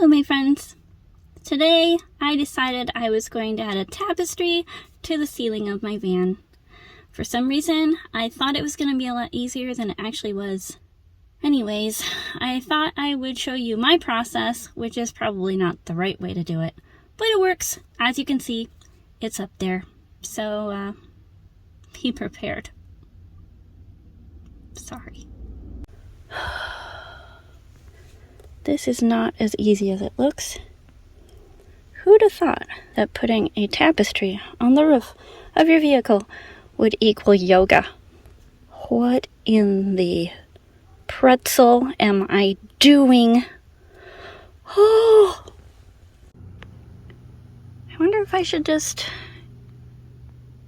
Hello my friends! Today I decided I was going to add a tapestry to the ceiling of my van. For some reason I thought it was going to be a lot easier than it actually was. Anyways, I thought I would show you my process, which is probably not the right way to do it, but it works. As you can see, it's up there. So be prepared. Sorry. This is not as easy as it looks. Who'd have thought that putting a tapestry on the roof of your vehicle would equal yoga? What in the pretzel am I doing? Oh! I wonder if I should just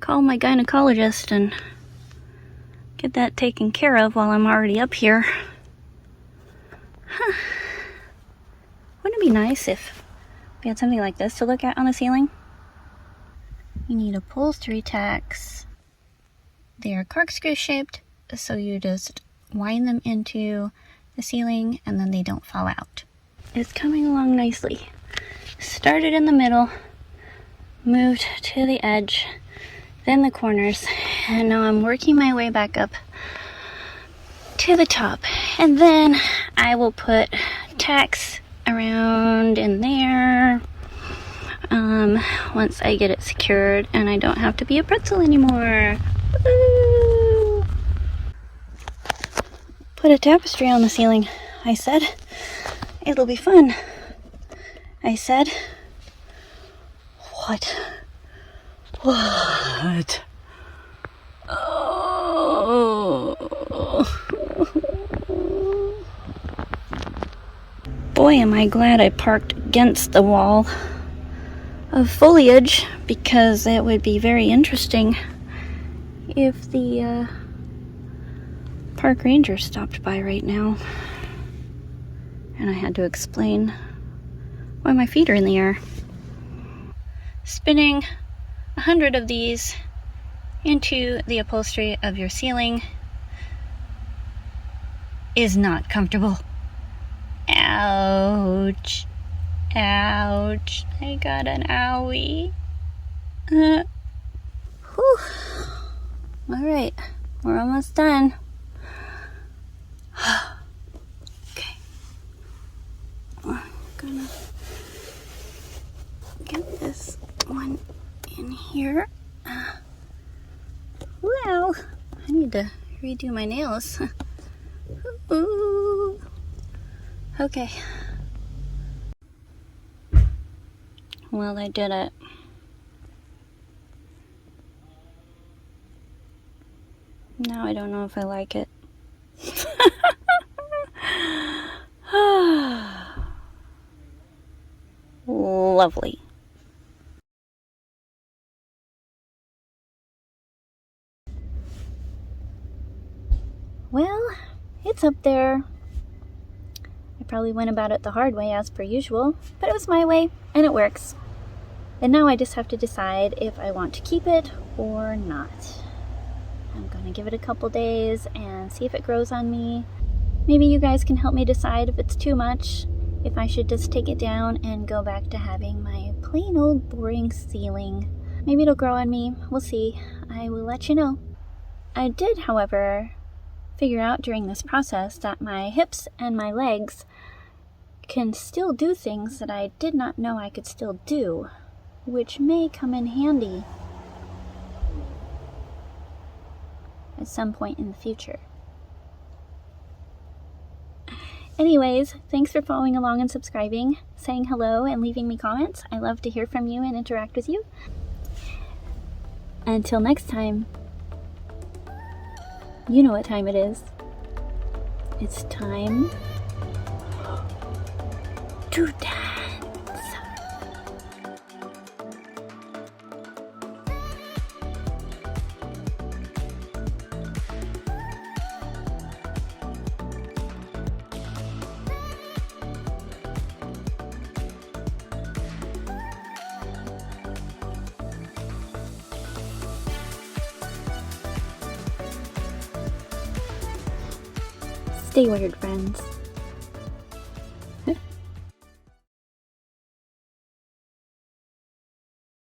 call my gynecologist and get that taken care of while I'm already up here. Huh. Wouldn't it be nice if we had something like this to look at on the ceiling? You need upholstery tacks. They are corkscrew shaped, so you just wind them into the ceiling and then they don't fall out. It's coming along nicely. Started in the middle, moved to the edge, then the corners, and now I'm working my way back up to the top. And then I will put tacks around in there once I get it secured and I don't have to be a pretzel anymore. Woo! Put a tapestry on the ceiling. I said it'll be fun. I said what? Oh. Boy, am I glad I parked against the wall of foliage, because it would be very interesting if the park ranger stopped by right now and I had to explain why my feet are in the air. Spinning 100 of these into the upholstery of your ceiling is not comfortable. Ouch. Ouch. I got an owie. Whew. Alright, we're almost done. Okay. I'm gonna get this one in here. Wow, I need to redo my nails. Ooh. Okay. Well, I did it. Now I don't know if I like it. Lovely. Well, it's up there. I probably went about it the hard way as per usual, but it was my way and it works. And now I just have to decide if I want to keep it or not. I'm going to give it a couple days and see if it grows on me. Maybe you guys can help me decide if it's too much, if I should just take it down and go back to having my plain old boring ceiling. Maybe it'll grow on me. We'll see. I will let you know. I did, however, figure out during this process that my hips and my legs can still do things that I did not know I could still do, which may come in handy at some point in the future. Anyways, thanks for following along and subscribing, saying hello and leaving me comments. I love to hear from you and interact with you. Until next time, you know what time it is. It's time to dance. Stay weird, friends.